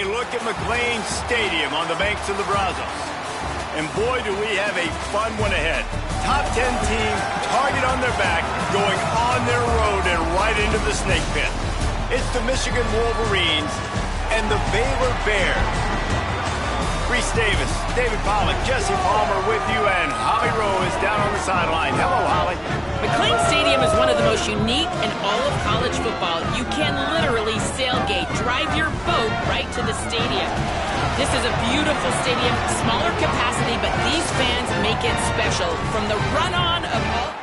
a look at McLean Stadium on the banks of the Brazos. And boy, do we have a fun one ahead. Top 10 team, target on their back, going on their road and right into the snake pit. It's the Michigan Wolverines and the Baylor Bears. Reese Davis, David Pollack, Jesse Palmer with you, and Holly Rowe is down on the sideline. Hello, Holly. McLean Stadium is one of the most unique in all of college football. You can literally sailgate, drive your boat right to the stadium. This is a beautiful stadium, smaller capacity, but these fans make it special. From the run-on of all...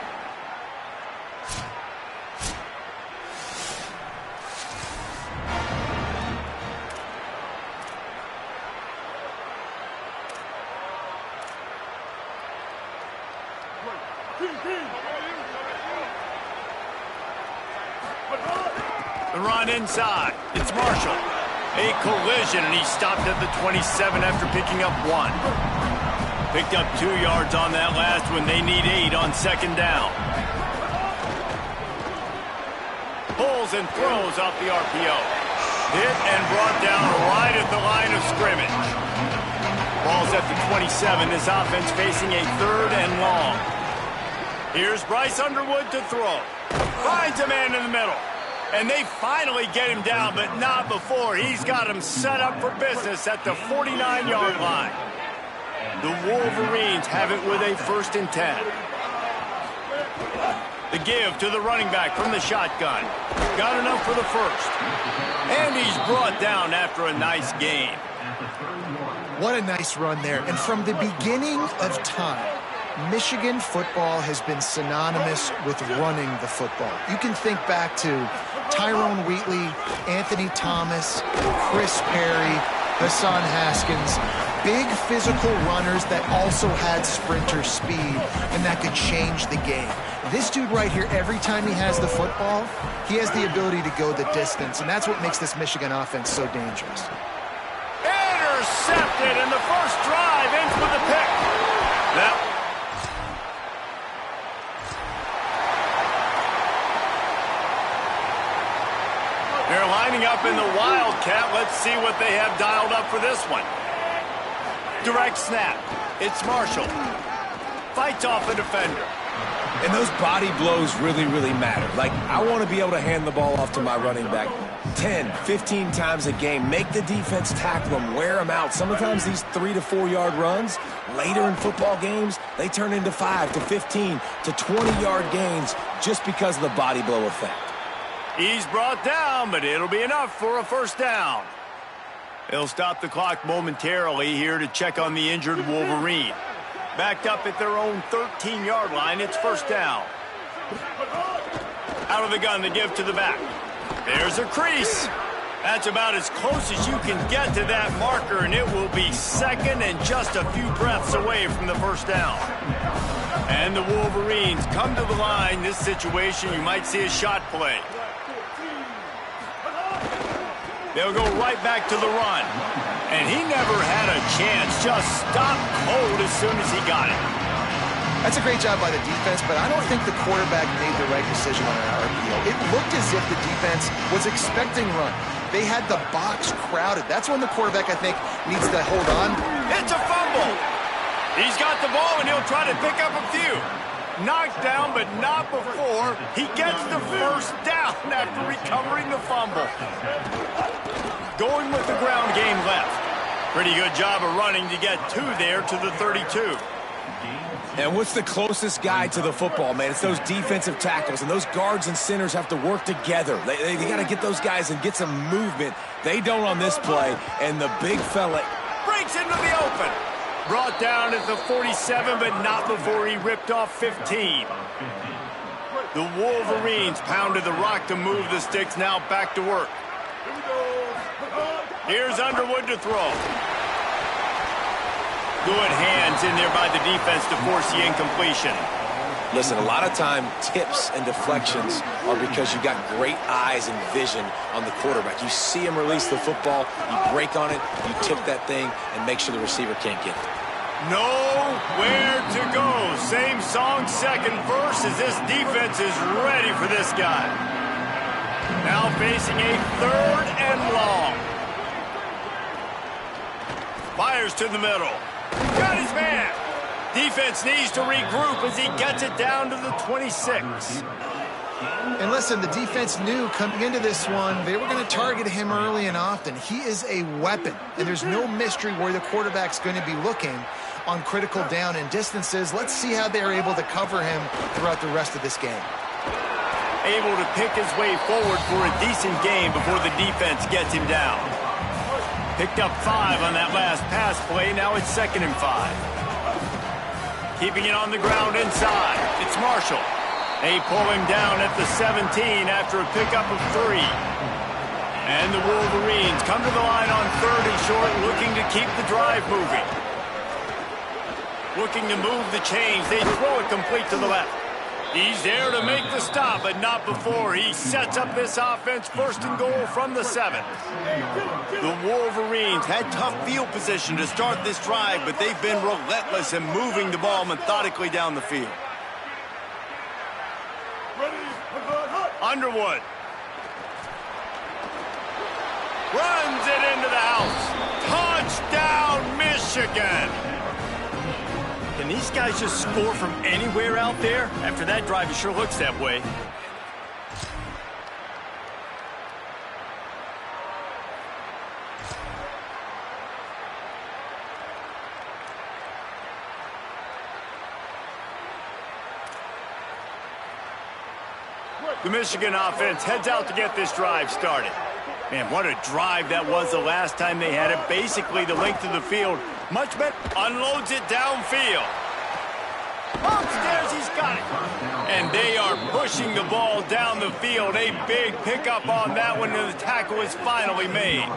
The run inside. It's Marshall. A collision, and he stopped at the 27 after picking up 1. Picked up 2 yards on that last one. They need 8 on second down. Pulls and throws off the RPO. Hit and brought down right at the line of scrimmage. Ball's at the 27. This offense facing a 3rd and long. Here's Bryce Underwood to throw. Finds a man in the middle. And they finally get him down, but not before. He's got him set up for business at the 49-yard line. The Wolverines have it with a 1st and 10. The give to the running back from the shotgun. Got enough for the 1st. And he's brought down after a nice gain. What a nice run there. And from the beginning of time, Michigan football has been synonymous with running the football. You can think back to Tyrone Wheatley, Anthony Thomas, Chris Perry, Hassan Haskins. Big physical runners that also had sprinter speed, and that could change the game. This dude right here, every time he has the football, he has the ability to go the distance, and that's what makes this Michigan offense so dangerous. Intercepted, and the first drive ends with a pick. They're lining up in the Wildcat. Let's see what they have dialed up for this one. Direct snap. It's Marshall. Fights off a defender. And those body blows really, really matter. Like, I want to be able to hand the ball off to my running back 10, 15 times a game. Make the defense tackle them, wear them out. Sometimes these 3 to 4 yard runs, later in football games, they turn into 5 to 15 to 20-yard gains just because of the body blow effect. He's brought down, but it'll be enough for a 1st down. They'll stop the clock momentarily here to check on the injured Wolverine. Backed up at their own 13-yard line, it's 1st down. Out of the gun, the give to the back. There's a crease. That's about as close as you can get to that marker, and it will be 2nd and just a few breaths away from the 1st down. And the Wolverines come to the line. This situation, you might see a shot play. They'll go right back to the run. And he never had a chance. Just stopped cold as soon as he got it. That's a great job by the defense, but I don't think the quarterback made the right decision on an RPO. It looked as if the defense was expecting run. They had the box crowded. That's when the quarterback, I think, needs to hold on. It's a fumble. He's got the ball, and he'll try to pick up a few. Knocked down, but not before he gets the 1st down after recovering the fumble. Going with the ground game left. Pretty good job of running to get 2 there to the 32. And what's the closest guy to the football, man? It's those defensive tackles, and those guards and centers have to work together. They got to get those guys and get some movement. They don't on this play, and the big fella breaks into the open. Brought down at the 47, but not before he ripped off 15. The Wolverines pounded the rock to move the sticks, now back to work. Here's Underwood to throw. Good hands in there by the defense to force the incompletion. Listen, a lot of time, tips and deflections are because you got great eyes and vision on the quarterback. You see him release the football, you break on it, you tip that thing, and make sure the receiver can't get it. Nowhere to go. Same song, 2nd verse, as this defense is ready for this guy. Now facing a 3rd and long. Fires to the middle. Got his man. Defense needs to regroup as he gets it down to the 26. And listen, the defense knew coming into this one, they were going to target him early and often. He is a weapon, and there's no mystery where the quarterback's going to be looking on critical down and distances. Let's see how they're able to cover him throughout the rest of this game. Able to pick his way forward for a decent game before the defense gets him down. Picked up 5 on that last pass play. Now it's 2nd and 5. Keeping it on the ground inside. It's Marshall. They pull him down at the 17 after a pickup of 3. And the Wolverines come to the line on 3rd and short, looking to keep the drive moving. Looking to move the chains. They throw it complete to the left. He's there to make the stop, but not before. He sets up this offense 1st and goal from the 7. The Wolverines had tough field position to start this drive, but they've been relentless in moving the ball methodically down the field. Underwood. Runs it into the house. Touchdown, Michigan. Can these guys just score from anywhere out there? After that drive, it sure looks that way. The Michigan offense heads out to get this drive started. Man, what a drive that was the last time they had it. Basically the length of the field. Much better. Unloads it downfield. Upstairs, he's got it. And they are pushing the ball down the field. A big pickup on that one, and the tackle is finally made.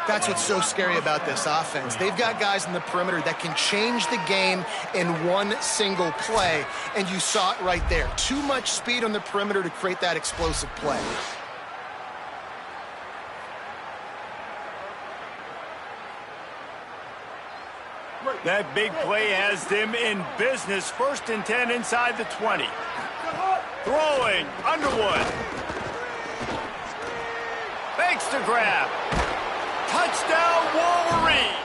That's what's so scary about this offense. They've got guys in the perimeter that can change the game in one single play, and you saw it right there. Too much speed on the perimeter to create that explosive play. That big play has them in business. 1st and 10 inside the 20. Throwing, Underwood. Fakes to grab. Touchdown, Wolverine.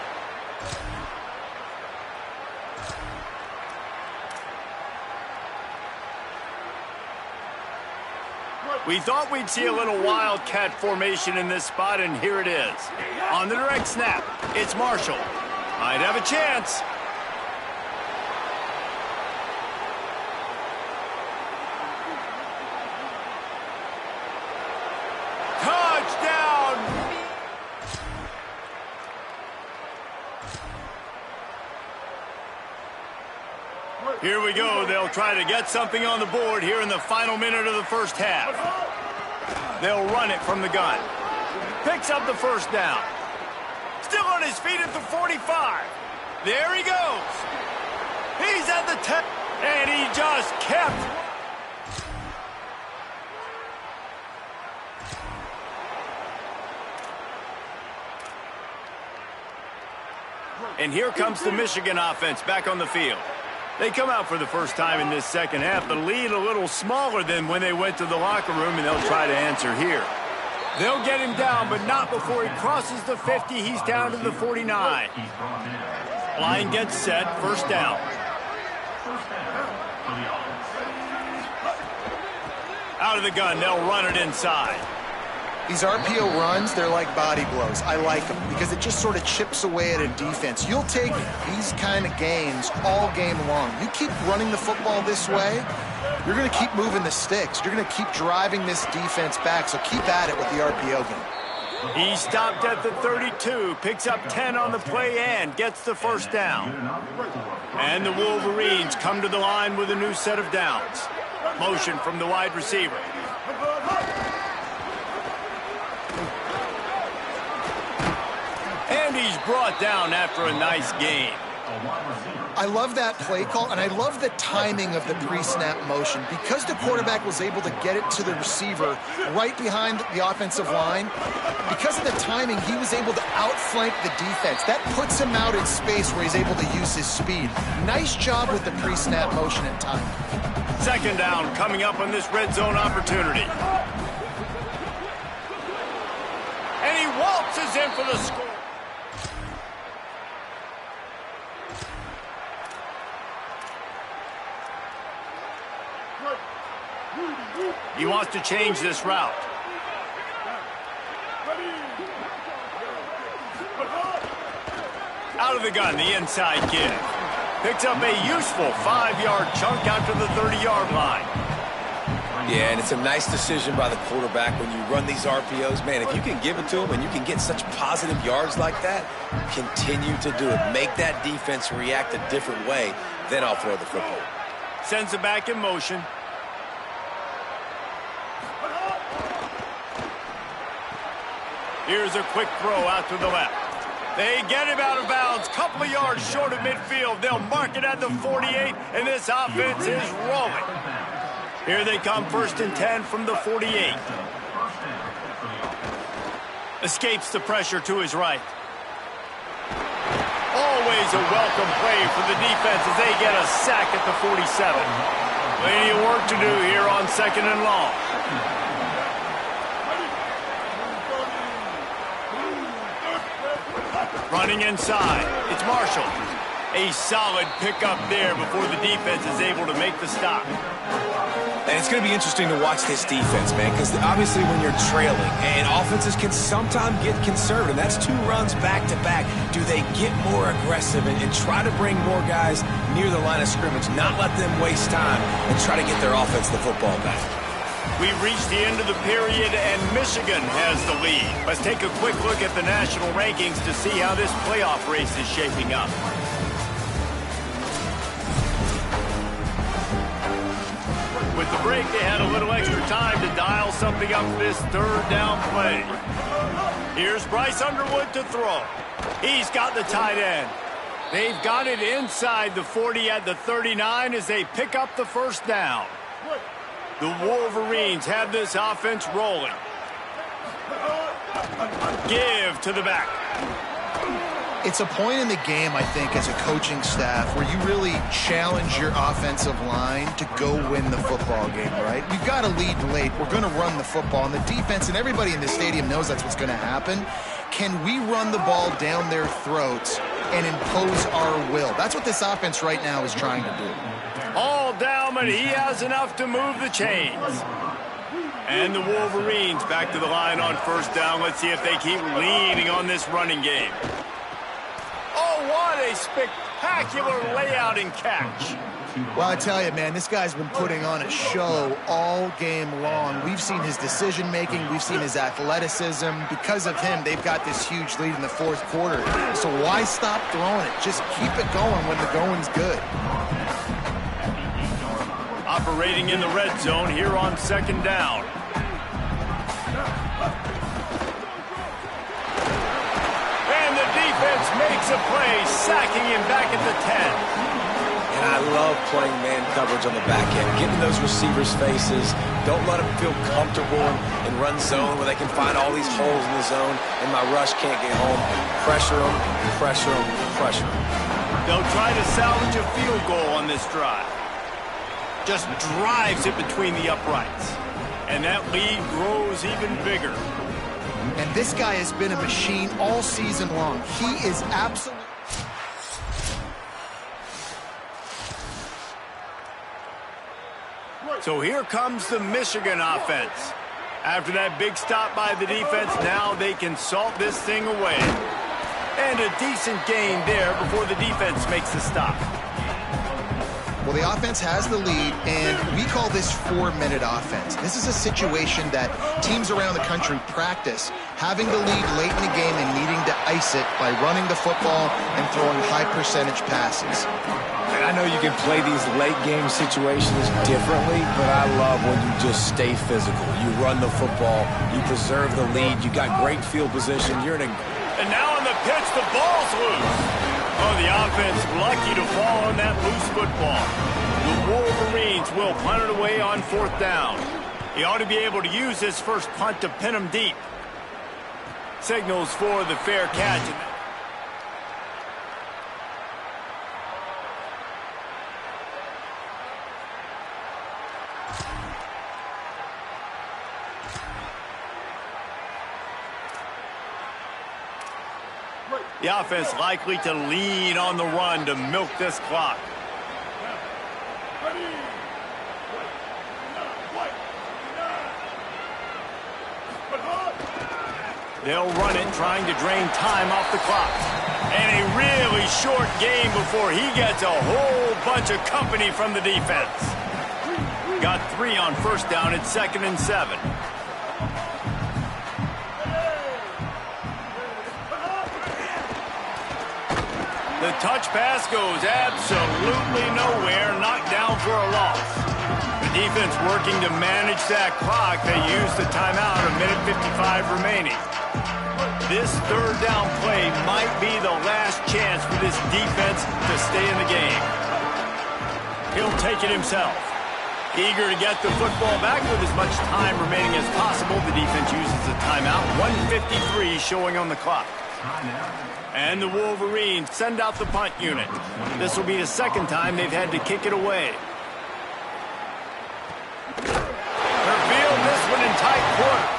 We thought we'd see a little wildcat formation in this spot, and here it is. On the direct snap, it's Marshall. Might have a chance. Touchdown! Here we go. They'll try to get something on the board here in the final minute of the first half. They'll run it from the gun. Picks up the 1st down. Still on his feet at the 45. There he goes. He's at the 10. And he just kept. And here comes the Michigan offense back on the field. They come out for the first time in this second half. The lead a little smaller than when they went to the locker room, and they'll try to answer here. They'll get him down, but not before he crosses the 50. He's down to the 49. Line gets set. 1st down. Out of the gun. They'll run it inside. These RPO runs, they're like body blows. I like them because it just sort of chips away at a defense. You'll take these kind of gains all game long. You keep running the football this way, you're going to keep moving the sticks. You're going to keep driving this defense back, so keep at it with the RPO game. He stopped at the 32, picks up 10 on the play and gets the 1st down. And the Wolverines come to the line with a new set of downs. Motion from the wide receiver. And he's brought down after a nice gain. I love that play call, and I love the timing of the pre-snap motion. Because the quarterback was able to get it to the receiver right behind the offensive line, because of the timing, he was able to outflank the defense. That puts him out in space where he's able to use his speed. Nice job with the pre-snap motion and timing. 2nd down coming up on this red zone opportunity. And he waltzes in for the score. He wants to change this route. Out of the gun, the inside give. Picks up a useful 5-yard chunk out to the 30-yard line. Yeah, and it's a nice decision by the quarterback when you run these RPOs. Man, if you can give it to him and you can get such positive yards like that, continue to do it. Make that defense react a different way, then I'll throw the football. Sends it back in motion. Here's a quick throw out to the left. They get him out of bounds, couple of yards short of midfield. They'll mark it at the 48, and this offense is rolling. Here they come, 1st and 10 from the 48. Escapes the pressure to his right. Always a welcome play for the defense as they get a sack at the 47. Plenty of work to do here on 2nd and long. Running inside, it's Marshall. A solid pickup there before the defense is able to make the stop. And it's going to be interesting to watch this defense, man, because obviously when you're trailing, and offenses can sometimes get conservative. That's 2 runs back-to-back. Do they get more aggressive and try to bring more guys near the line of scrimmage, not let them waste time, and try to get their offense the football back? We've reached the end of the period, and Michigan has the lead. Let's take a quick look at the national rankings to see how this playoff race is shaping up. With the break, they had a little extra time to dial something up for this 3rd down play. Here's Bryce Underwood to throw. He's got the tight end. They've got it inside the 40 at the 39 as they pick up the 1st down. The Wolverines have this offense rolling. Give to the back. It's a point in the game, I think, as a coaching staff where you really challenge your offensive line to go win the football game, right? We've got to lead late. We're going to run the football. And the defense and everybody in the stadium knows that's what's going to happen. Can we run the ball down their throats and impose our will? That's what this offense right now is trying to do. All down, but he has enough to move the chains. And the Wolverines back to the line on 1st down. Let's see if they keep leaning on this running game. Oh, what a spectacular layout and catch. Well, I tell you, man, this guy's been putting on a show all game long. We've seen his decision-making. We've seen his athleticism. Because of him, they've got this huge lead in the 4th quarter. So why stop throwing it? Just keep it going when the going's good. Operating in the red zone here on 2nd down. And the defense makes a play, sacking him back at the 10. And I love playing man coverage on the back end, getting those receivers' faces. Don't let them feel comfortable in run zone where they can find all these holes in the zone and my rush can't get home. Pressure them, pressure them, pressure them. They'll try to salvage a field goal on this drive. Just drives it between the uprights. And that lead grows even bigger. And this guy has been a machine all season long. He is absolutely... So here comes the Michigan offense. After that big stop by the defense, now they can salt this thing away. And a decent gain there before the defense makes the stop. Well, the offense has the lead, and we call this 4-minute offense. This is a situation that teams around the country practice, having the lead late in the game and needing to ice it by running the football and throwing high-percentage passes. And I know you can play these late-game situations differently, but I love when you just stay physical. You run the football, you preserve the lead, you got great field position. You're in a... And now on the pitch, the ball's loose. Oh, the offense lucky to fall on that loose football. The Wolverines will punt it away on 4th down. He ought to be able to use this first punt to pin him deep. Signals for the fair catch. The offense likely to lean on the run to milk this clock. They'll run it, trying to drain time off the clock. And a really short game before he gets a whole bunch of company from the defense. Got 3 on first down at 2nd and 7. The touch pass goes absolutely nowhere, knocked down for a loss. The defense working to manage that clock. They use the timeout, 1:55 remaining. This third down play might be the last chance for this defense to stay in the game. He'll take it himself. Eager to get the football back with as much time remaining as possible. The defense uses the timeout. 1:53 showing on the clock. And the Wolverines send out the punt unit. This will be the second time they've had to kick it away. They'll field this one in tight quarter.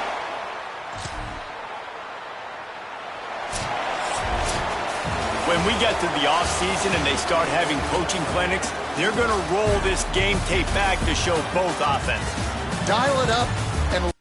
When we get to the offseason and they start having coaching clinics, they're going to roll this game tape back to show both offenses. Dial it up and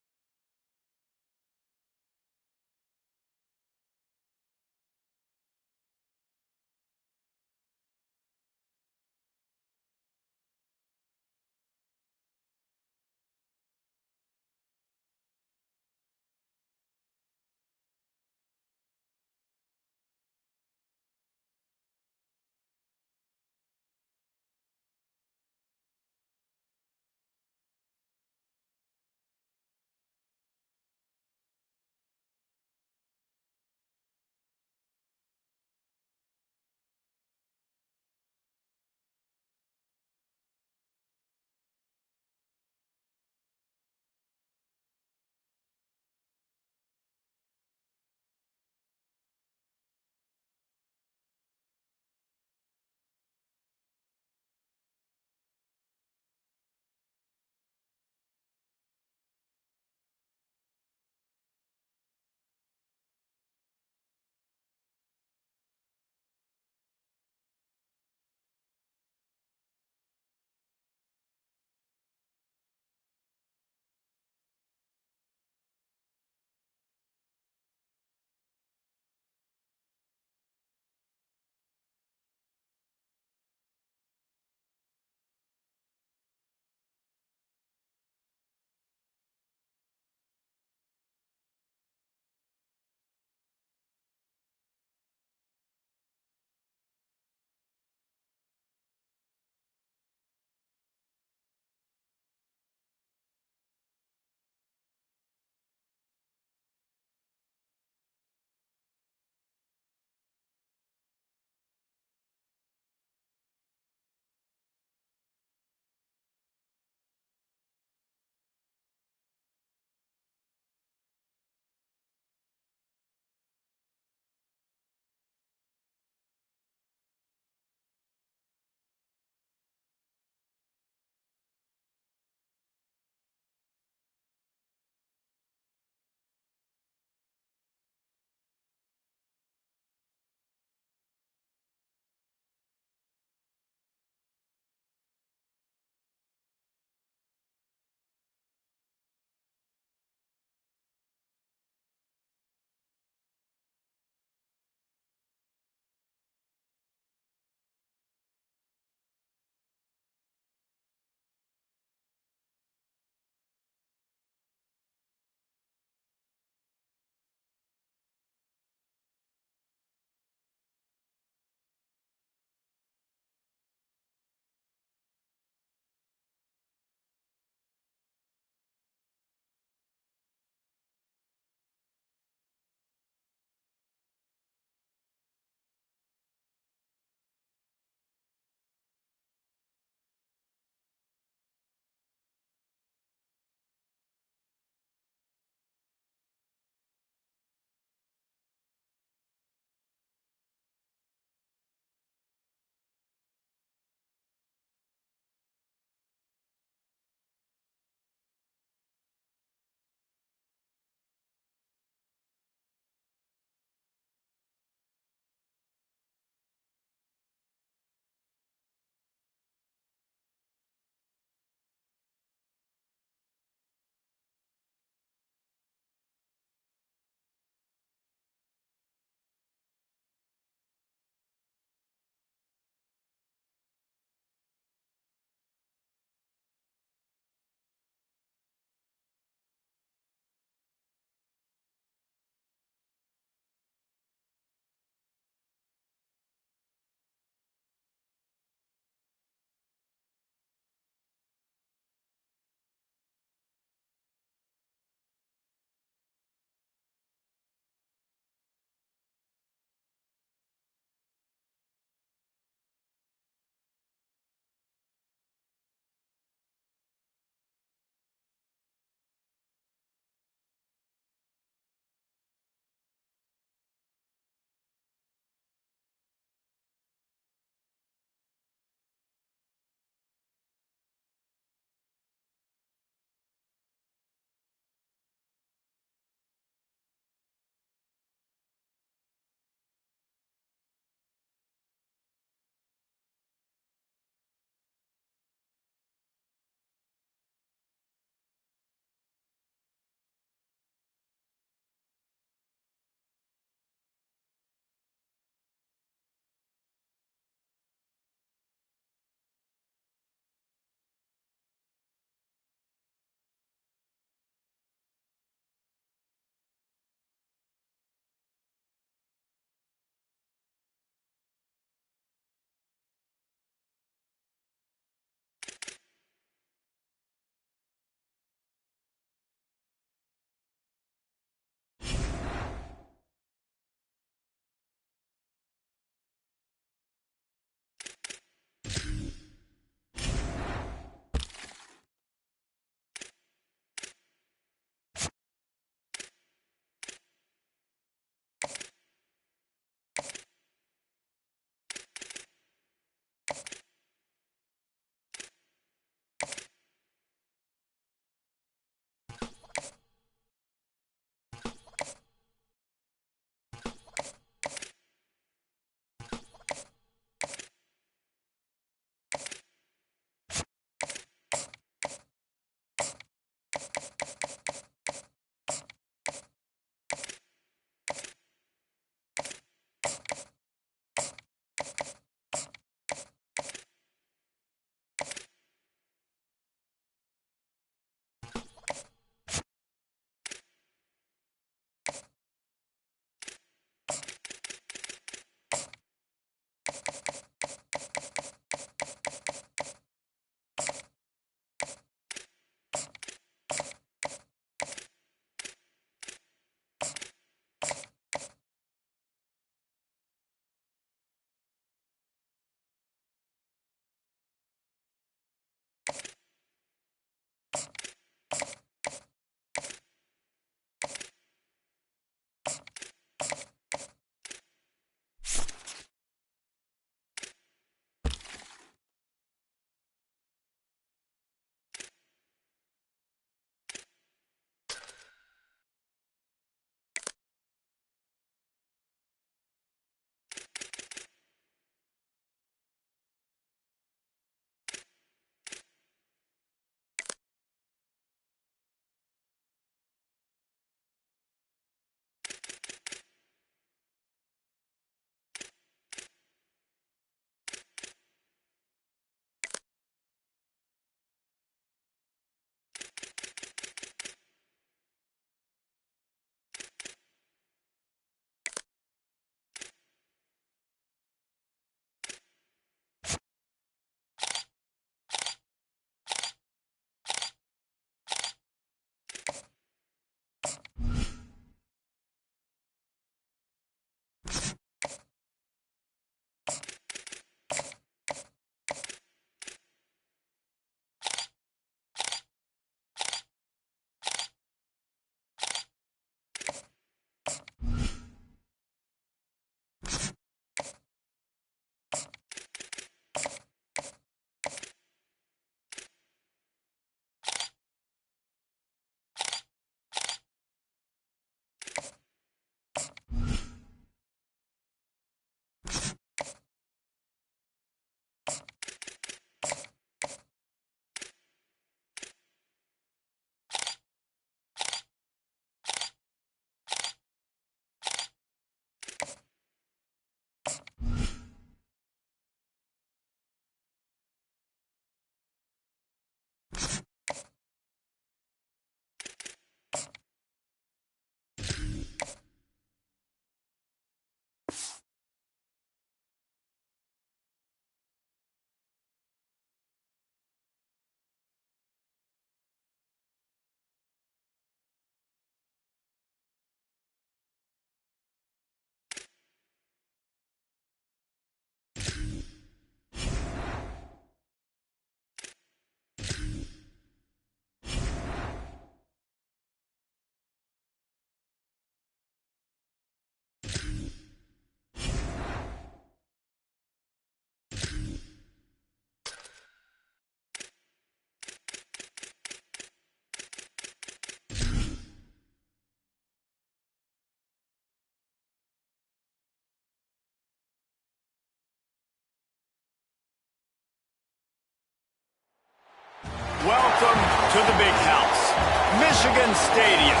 PUNT Stadium.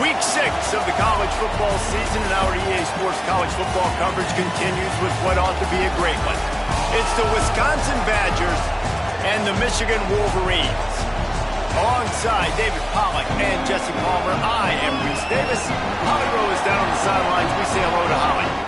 Week 6 of the college football season, and our EA Sports college football coverage continues with what ought to be a great one. It's the Wisconsin Badgers and the Michigan Wolverines. Alongside David Pollack and Jesse Palmer, I am Reese Davis. Holly Rowe is down on the sidelines. We say hello to Holly.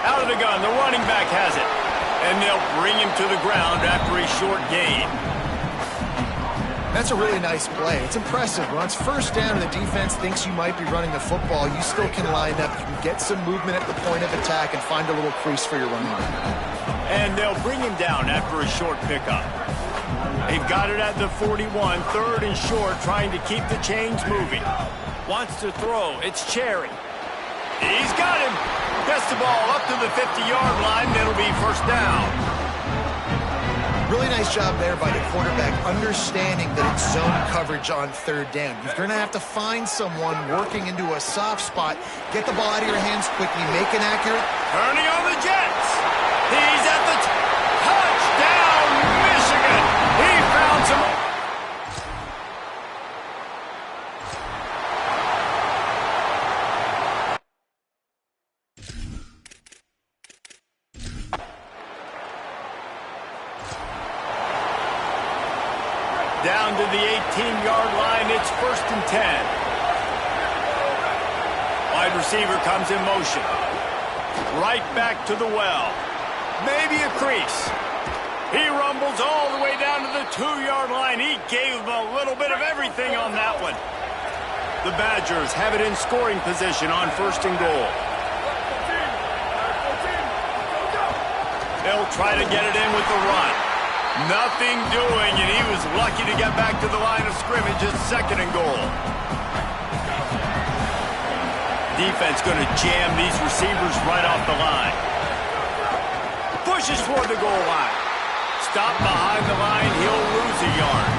Out of the gun, the running back has it. And they'll bring him to the ground after a short gain. That's a really nice play. It's impressive. When it's first down and the defense thinks you might be running the football, you still can line up. You can get some movement at the point of attack and find a little crease for your running back. And they'll bring him down after a short pickup. They've got it at the 41, third and short, trying to keep the chains moving. Wants to throw. It's Cherry. He's got him. Gets the ball up to the 50-yard line. It'll be first down. Really nice job there by the quarterback, understanding that it's zone coverage on third down. You're going to have to find someone working into a soft spot, get the ball out of your hands quickly, make an accurate... Turning on the Jets. He's at the touchdown, Michigan. He found some... Down to the 18-yard line, it's first and 10. Wide receiver comes in motion. Right back to the well. Maybe a crease. He rumbles all the way down to the 2-yard line. He gave him a little bit of everything on that one. The Badgers have it in scoring position on first and goal. They'll try to get it in with the run. Nothing doing, and he was lucky to get back to the line of scrimmage at second and goal. Defense going to jam these receivers right off the line. Pushes toward the goal line. Stop behind the line, he'll lose a yard.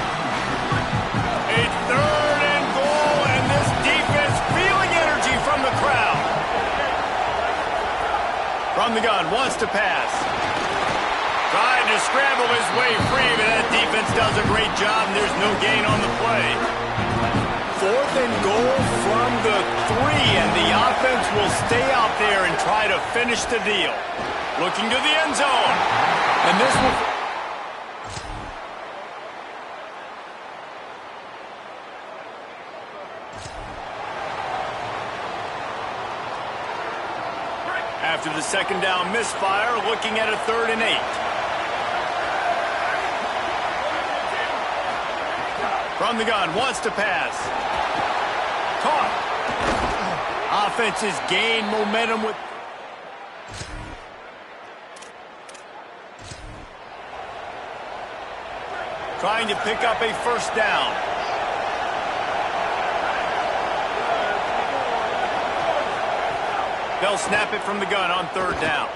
A third and goal, and this defense feeling energy from the crowd. From the gun, wants to pass. Trying to scramble his way free, but that defense does a great job, and there's no gain on the play. Fourth and goal from the 3, and the offense will stay out there and try to finish the deal. Looking to the end zone. And this will... After the second down misfire, looking at a 3rd and 8. From the gun, wants to pass. Caught. Offense has gained momentum with... Trying to pick up a first down. They'll snap it from the gun on 3rd down.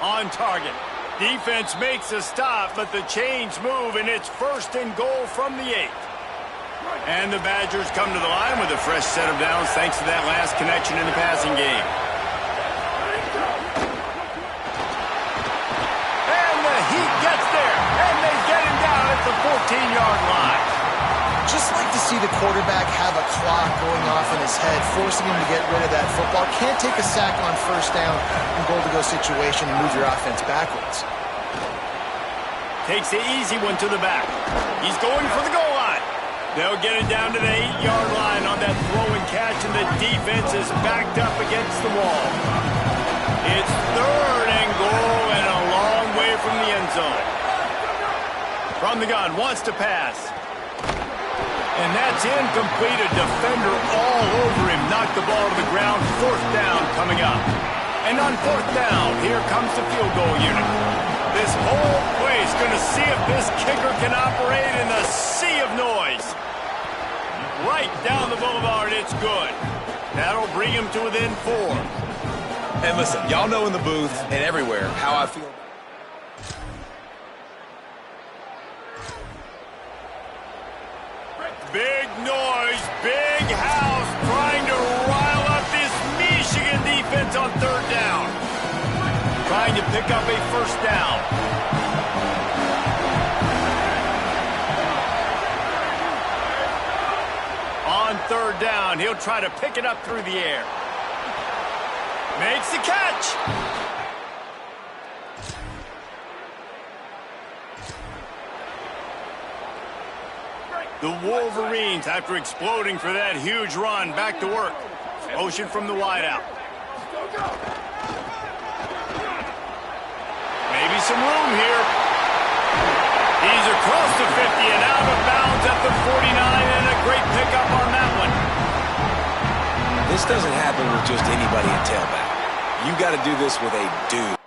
On target. Defense makes a stop, but the chains move, and it's first and goal from the 8. And the Badgers come to the line with a fresh set of downs thanks to that last connection in the passing game. And the Heat gets there, and they get him down at the 14-yard line. Just like to see the quarterback have a clock going off in his head, forcing him to get rid of that football. Can't take a sack on first down in goal-to-go situation and move your offense backwards. Takes the easy one to the back. He's going for the goal line. They'll get it down to the 8-yard line on that throw and catch, and the defense is backed up against the wall. It's 3rd and goal and a long way from the end zone. From the gun, wants to pass. And that's incomplete. A defender all over him. Knocked the ball to the ground. 4th down coming up. And on 4th down, here comes the field goal unit. This whole place going to see if this kicker can operate in the sea of noise. Right down the boulevard, it's good. That'll bring him to within 4. And listen, y'all know in the booth and everywhere how I feel. Big noise, big house, trying to rile up this Michigan defense on third down. Trying to pick up a first down. On third down, he'll try to pick it up through the air. Makes the catch. The Wolverines, after exploding for that huge run, back to work. Motion from the wideout. Maybe some room here. He's across the 50 and out of bounds at the 49, and a great pickup on that one. This doesn't happen with just anybody in tailback. You got to do this with a dude.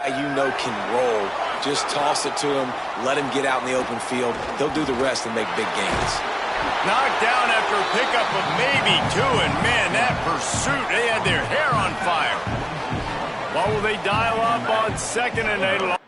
You know can roll. Just toss it to him, let him get out in the open field. They'll do the rest and make big gains. Knocked down after a pickup of maybe two, and man, that pursuit, they had their hair on fire. What will they dial up on second and 8?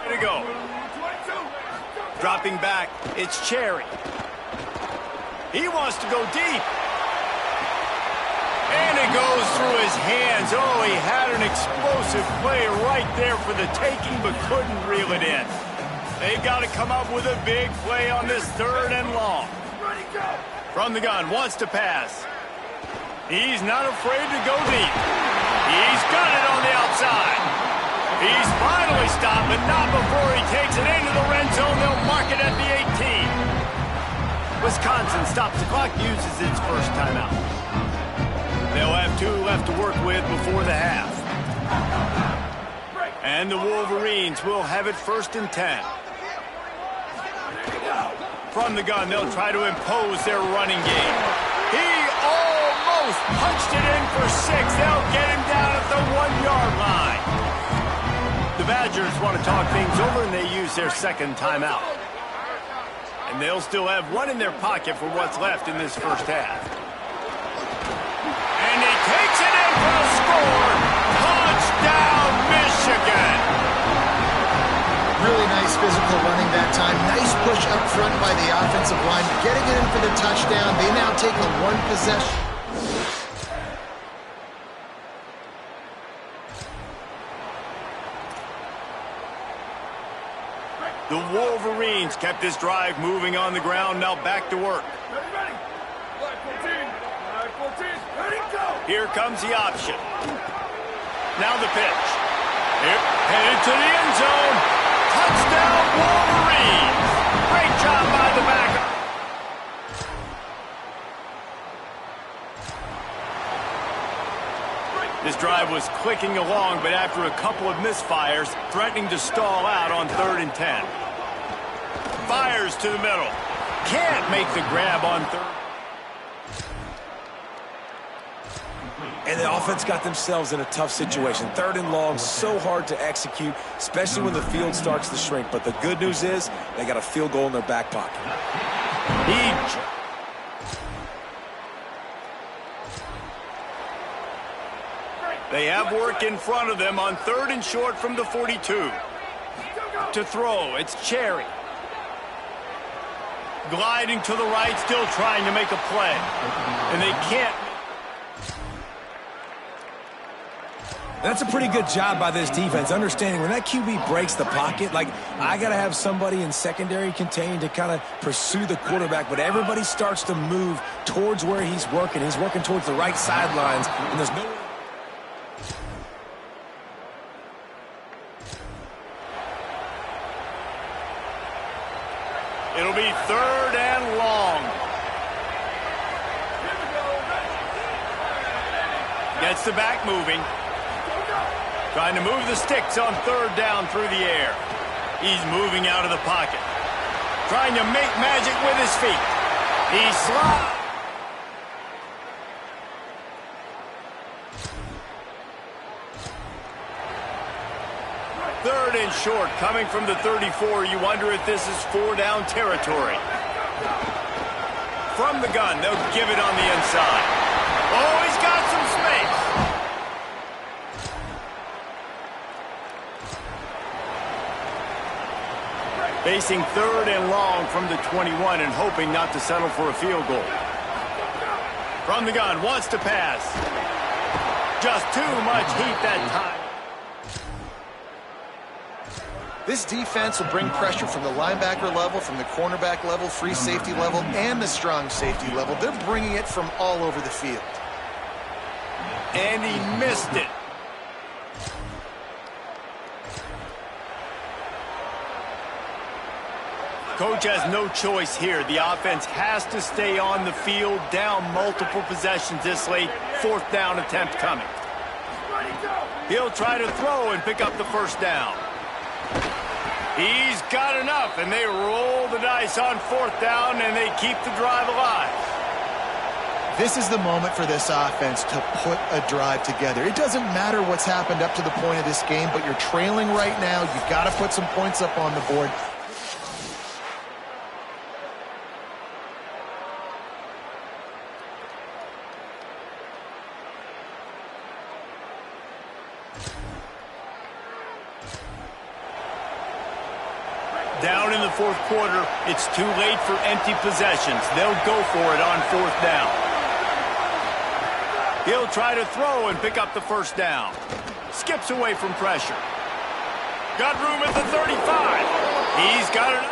Way to go. Dropping back, it's Cherry. He wants to go deep. And it goes through his hands. Oh, he had an explosive play right there for the taking, but couldn't reel it in. They've got to come up with a big play on this third and long. From the gun, wants to pass. He's not afraid to go deep. He's got it on the outside. He's finally stopped, but not before he takes it into the red zone. They'll mark it at the 18. Wisconsin stops the clock, uses its first timeout. They'll have 2 left to work with before the half. And the Wolverines will have it 1st and 10. From the gun, they'll try to impose their running game. He almost punched it in for 6. They'll get him down at the 1-yard line. The Badgers want to talk things over, and they use their 2nd timeout. And they'll still have 1 in their pocket for what's left in this first half. And he takes it in for a score. Touchdown, Michigan. Really nice physical running that time. Nice push up front by the offensive line. Getting it in for the touchdown. They now take a 1 possession. The Wolverines kept this drive moving on the ground. Now back to work. Here comes the option. Now the pitch. Headed to the end zone. Touchdown, Wolverines. Great job by the backer. This drive was clicking along, but after a couple of misfires, threatening to stall out on 3rd and 10. Fires to the middle. Can't make the grab on 3rd. And the offense got themselves in a tough situation. 3rd and long, so hard to execute, especially when the field starts to shrink. But the good news is they got a field goal in their back pocket. They have work in front of them on 3rd and short from the 42. To throw, it's Cherry. Gliding to the right, still trying to make a play. And they can't. That's a pretty good job by this defense, understanding when that QB breaks the pocket, like, I got to have somebody in secondary contained to kind of pursue the quarterback, but everybody starts to move towards where he's working. He's working towards the right sidelines, and there's no... It'll be 3rd and long. Gets the back moving. Trying to move the sticks on 3rd down through the air. He's moving out of the pocket. Trying to make magic with his feet. He slides. 3rd and short coming from the 34. You wonder if this is 4-down territory. From the gun, they'll give it on the inside. Oh, he's got some space. Facing 3rd and long from the 21 and hoping not to settle for a field goal. From the gun, wants to pass. Just too much heat that time. This defense will bring pressure from the linebacker level, from the cornerback level, free safety level, and the strong safety level. They're bringing it from all over the field. And he missed it. Coach has no choice here. The offense has to stay on the field, down multiple possessions this late. 4th down attempt coming. He'll try to throw and pick up the 1st down. He's got enough, and they roll the dice on 4th down, and they keep the drive alive. This is the moment for this offense to put a drive together. It doesn't matter what's happened up to the point of this game, but you're trailing right now. You've got to put some points up on the board. Down in the 4th quarter, it's too late for empty possessions. They'll go for it on 4th down. He'll try to throw and pick up the 1st down. Skips away from pressure. Got room at the 35. He's got it.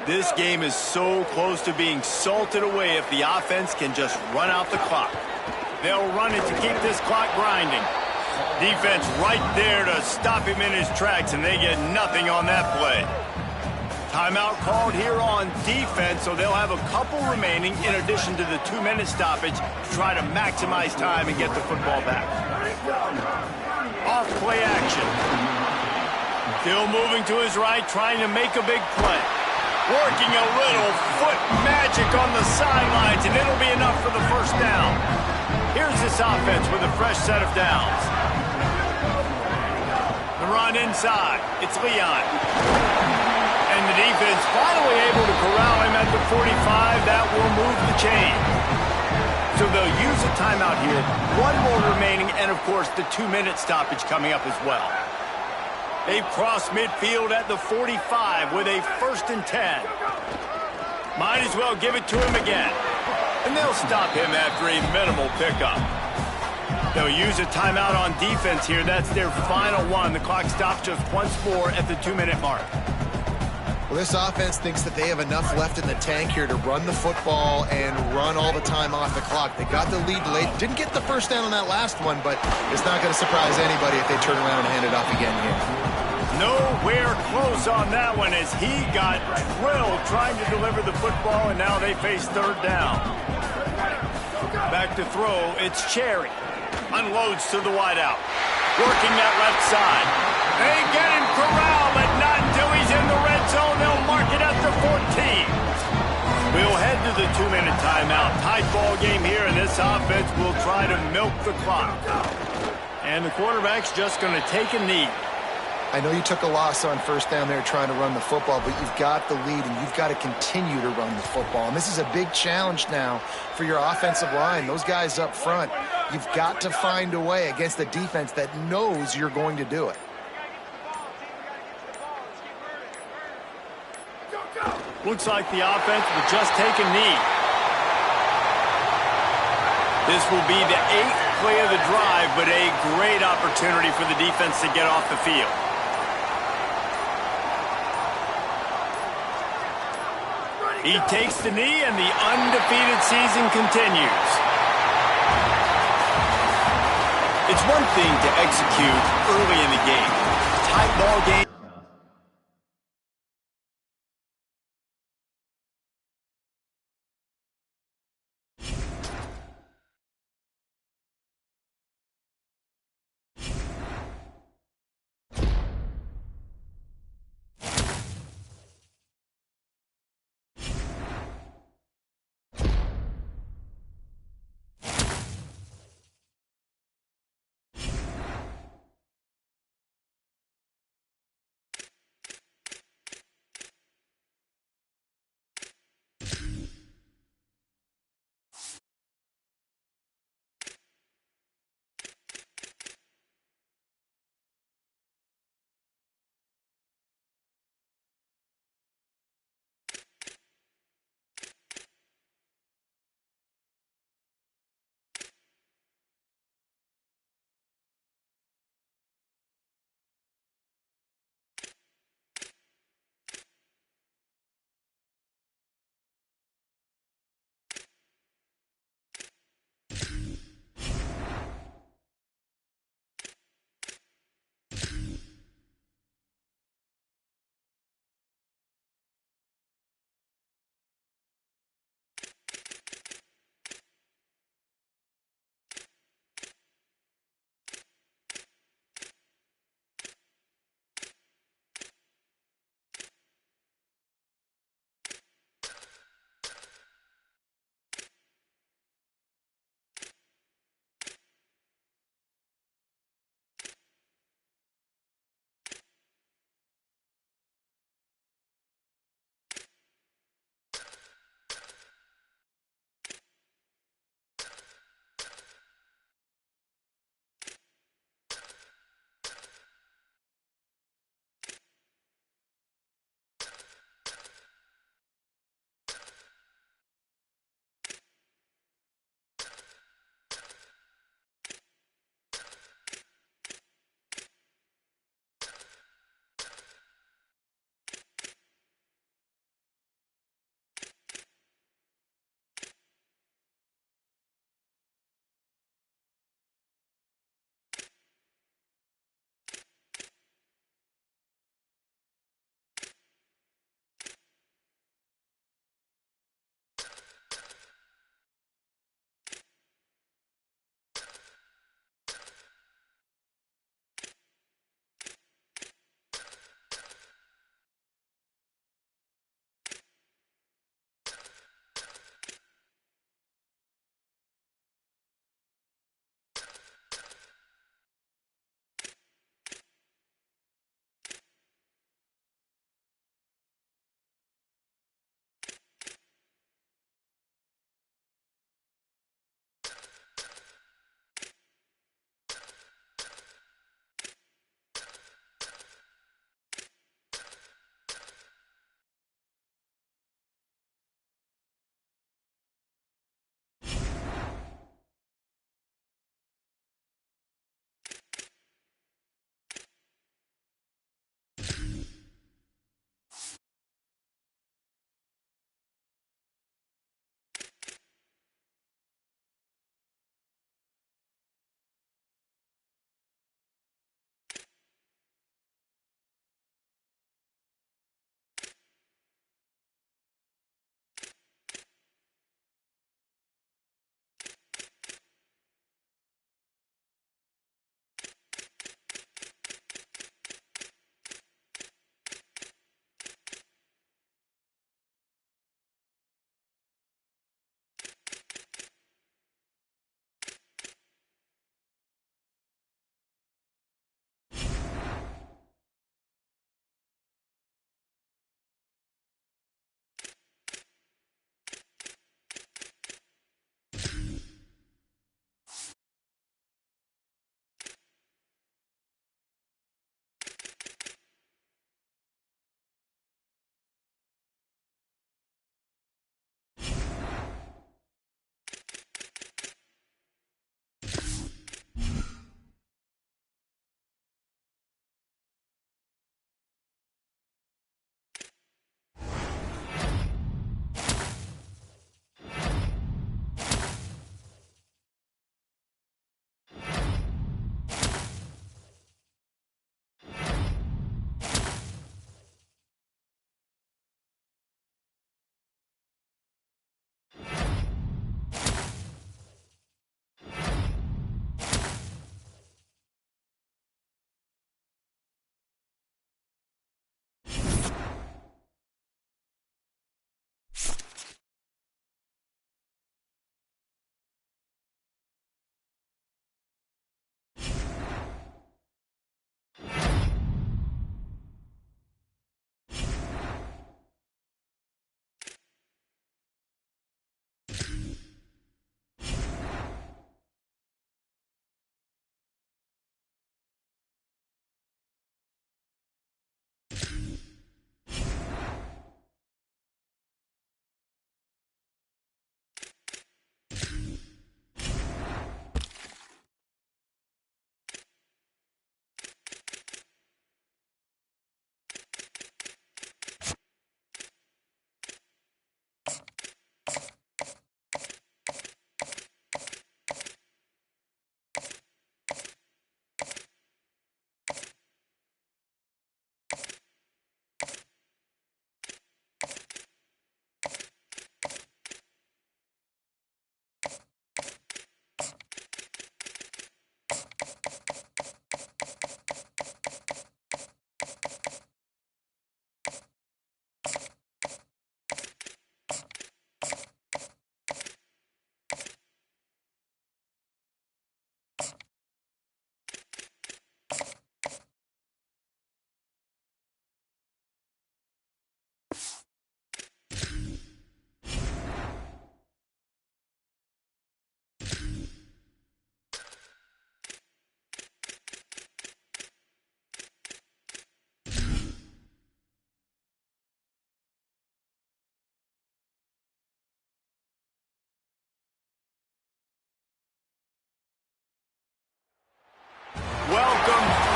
This game is so close to being salted away if the offense can just run out the clock. They'll run it to keep this clock grinding. Defense right there to stop him in his tracks, and they get nothing on that play. Timeout called here on defense, so they'll have a couple remaining in addition to the 2-minute stoppage to try to maximize time and get the football back. Off play action. Still moving to his right, trying to make a big play. Working a little foot magic on the sidelines, and it'll be enough for the first down. Here's this offense with a fresh set of downs. The run inside. It's Leon. And the defense finally able to corral him at the 45. That will move the chain. So they'll use a timeout here. One more remaining, and of course the 2-minute stoppage coming up as well. They've crossed midfield at the 45 with a 1st and 10. Might as well give it to him again. And they'll stop him after a minimal pickup. They'll use a timeout on defense here. That's their final one. The clock stops just once more at the 2-minute mark. Well, this offense thinks that they have enough left in the tank here to run the football and run all the time off the clock. They got the lead late. Didn't get the first down on that last one, but it's not going to surprise anybody if they turn around and hand it off again here. Nowhere close on that one as he got drilled trying to deliver the football, and now they face 3rd down. Back to throw, it's Cherry. Unloads to the wideout. Working that left side. They get him corralled, but not until he's in the red zone. They'll mark it at the 14. We'll head to the 2-minute timeout. Tight ball game here, and this offense will try to milk the clock. And the quarterback's just going to take a knee. I know you took a loss on 1st down there trying to run the football, but you've got the lead, and you've got to continue to run the football. And this is a big challenge now for your offensive line. Those guys up front, you've got to find a way against a defense that knows you're going to do it. Looks like the offense will just take a knee. This will be the 8th play of the drive, but a great opportunity for the defense to get off the field. He takes the knee, and the undefeated season continues. It's one thing to execute early in the game. Tight ball game.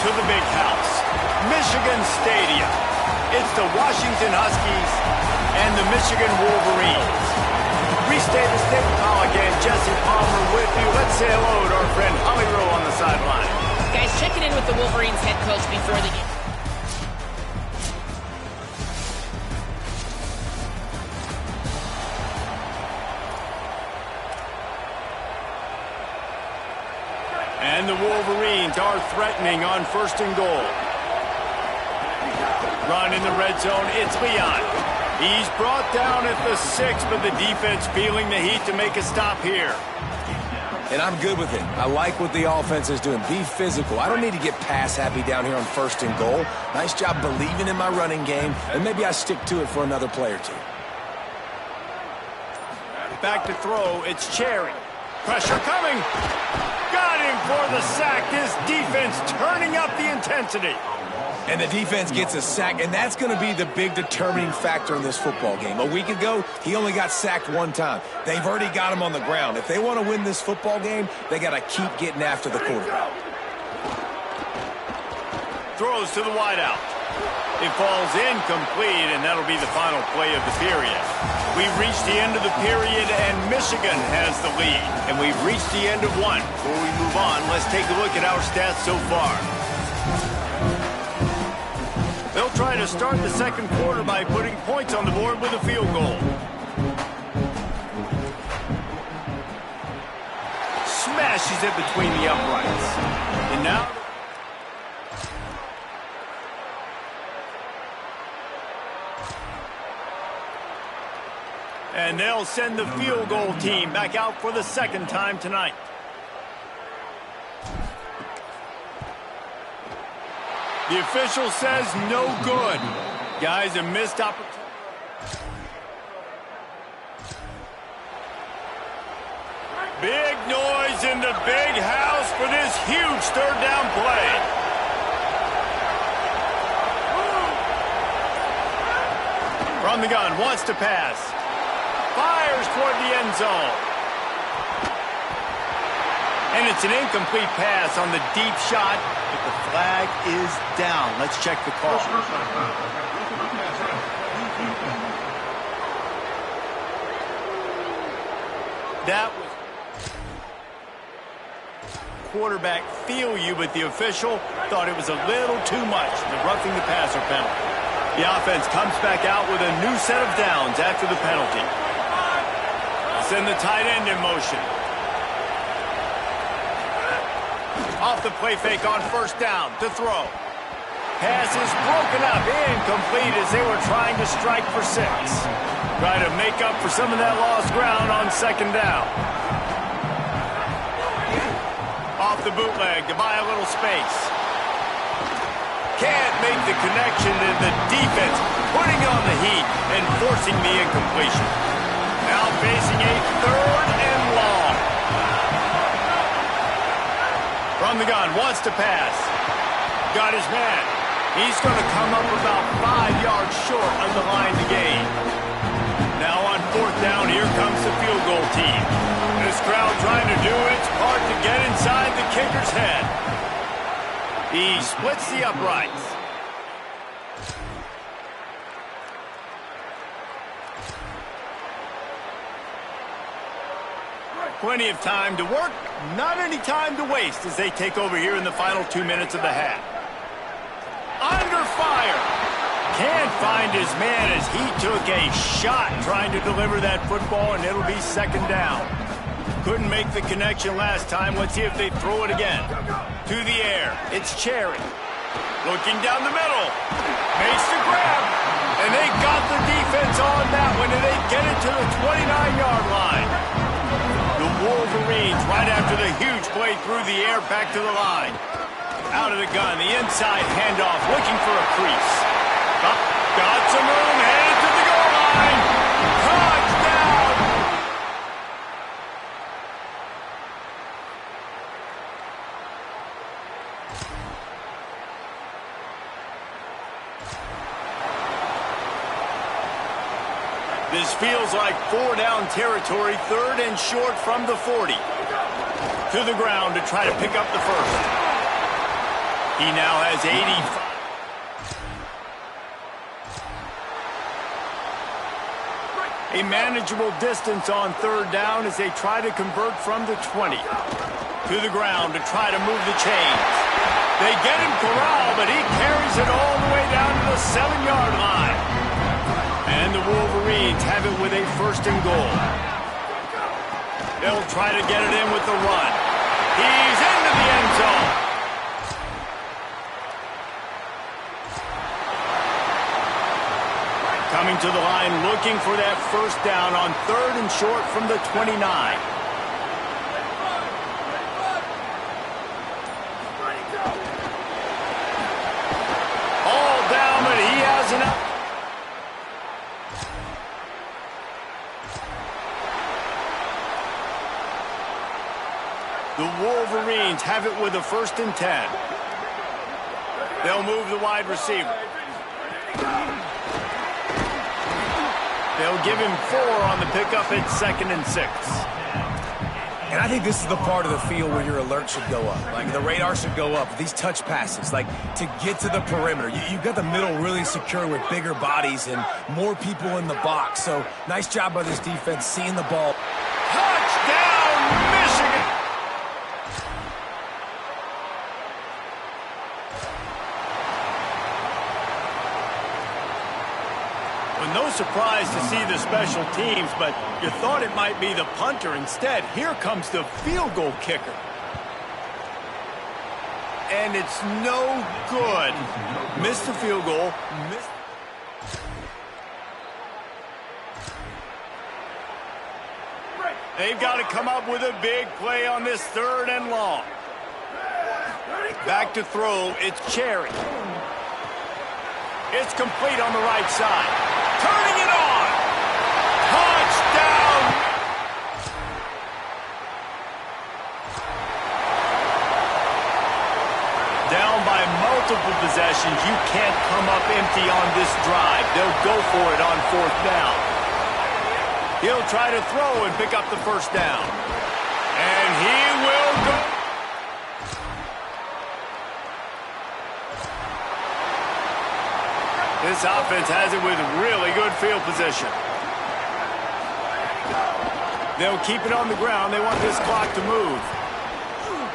to the big house, Michigan Stadium. It's the Washington Huskies and the Michigan Wolverines. Restate the state call again. Jesse Palmer with you. Let's say hello to our friend Holly Rowe on the sideline. Guys, checking in with the Wolverines head coach before the game. And the Wolverines are threatening on 1st and goal. Run in the red zone, it's Leon. He's brought down at the 6, but the defense feeling the heat to make a stop here. And I'm good with it. I like what the offense is doing. Be physical. I don't need to get pass happy down here on 1st and goal. Nice job believing in my running game, and maybe I stick to it for another play or two. Back to throw, it's Cherry. Pressure coming. Got him for the sack. This defense turning up the intensity. And the defense gets a sack, and that's going to be the big determining factor in this football game. A week ago, he only got sacked 1 time. They've already got him on the ground. If they want to win this football game, they got to keep getting after the quarterback. Throws to the wideout. It falls incomplete, and that'll be the final play of the period. We've reached the end of the period, and Michigan has the lead. And we've reached the end of one. Before we move on, let's take a look at our stats so far. They'll try to start the second quarter by putting points on the board with a field goal. Smashes it between the uprights. And now... And they'll send the field goal team back out for the second time tonight. The official says no good. Guys, a missed opportunity. Big noise in the big house for this huge third down play. From the gun, wants to pass. Fires toward the end zone. And it's an incomplete pass on the deep shot, but the flag is down. Let's check the call. That was quarterback feel you, but the official thought it was a little too much, the roughing the passer penalty. The offense comes back out with a new set of downs after the penalty. Send the tight end in motion. Off the play fake on 1st down to throw. Pass is broken up, incomplete as they were trying to strike for 6. Try to make up for some of that lost ground on 2nd down. Off the bootleg to buy a little space. Can't make the connection, and the defense putting on the heat and forcing the incompletion. Now facing a 3rd and long. From the gun, wants to pass. Got his man. He's going to come up about 5 yards short of the line to gain. Now on 4th down, here comes the field goal team. This crowd trying to do its part to get inside the kicker's head. He splits the uprights. Plenty of time to work, not any time to waste as they take over here in the final 2 minutes of the half. Under fire. Can't find his man as he took a shot trying to deliver that football, and it'll be 2nd down. Couldn't make the connection last time. Let's see if they throw it again. To the air. It's Cherry. Looking down the middle. Makes the grab. And they got the defense on that one, and they get it to the 29-yard line. The Wolverines, right after the huge play through the air, back to the line. Out of the gun, the inside handoff, looking for a crease. Got some room, headed to the goal line. Touchdown! This feels like 4-down territory, 3rd and short from the 40. To the ground to try to pick up the 1st. He now has 85. A manageable distance on third down as they try to convert from the 20. To the ground to try to move the chains. They get him corralled, but he carries it all the way down to the 7-yard line. And the Wolverines have it with a first and goal. They'll try to get it in with the run. He's into the end zone. Coming to the line, looking for that first down on third and short from the 29. All down, but he has enough. The Wolverines have it with a first and 10. They'll move the wide receiver. They'll give him 4 on the pickup at 2nd and 6. And I think this is the part of the field where your alert should go up. Like, the radar should go up. These touch passes, like, to get to the perimeter. You've got the middle really secure with bigger bodies and more people in the box. So, nice job by this defense seeing the ball. Touchdown, Michigan! No surprise to see the special teams, but you thought it might be the punter. Instead, here comes the field goal kicker. And it's no good. Missed the field goal. They've got to come up with a big play on this 3rd and long. Back to throw, it's Cherry. It's complete on the right side. Turning it on. Touchdown. Down by multiple possessions. You can't come up empty on this drive. They'll go for it on 4th down. He'll try to throw and pick up the first down. And he will go. This offense has it with really good field position. They'll keep it on the ground. They want this clock to move.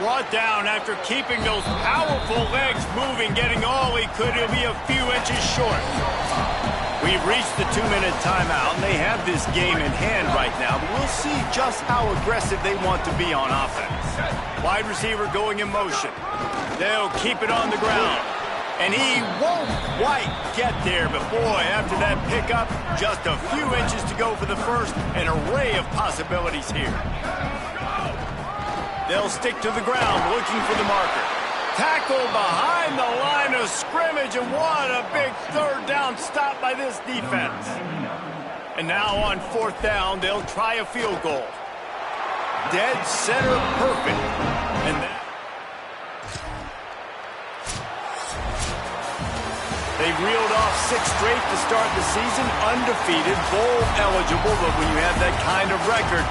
Brought down after keeping those powerful legs moving, getting all he could. He'll be a few inches short. We've reached the 2-minute timeout, and they have this game in hand right now. But we'll see just how aggressive they want to be on offense. Wide receiver going in motion. They'll keep it on the ground. And he won't quite get there, but boy, after that pickup, just a few inches to go for the first. An array of possibilities here. They'll stick to the ground, looking for the marker. Tackled behind the line of scrimmage, and what a big 3rd down stop by this defense. And now on 4th down, they'll try a field goal. Dead center perfect. And that they've reeled off 6 straight to start the season, undefeated, bowl eligible, but when you have that kind of record,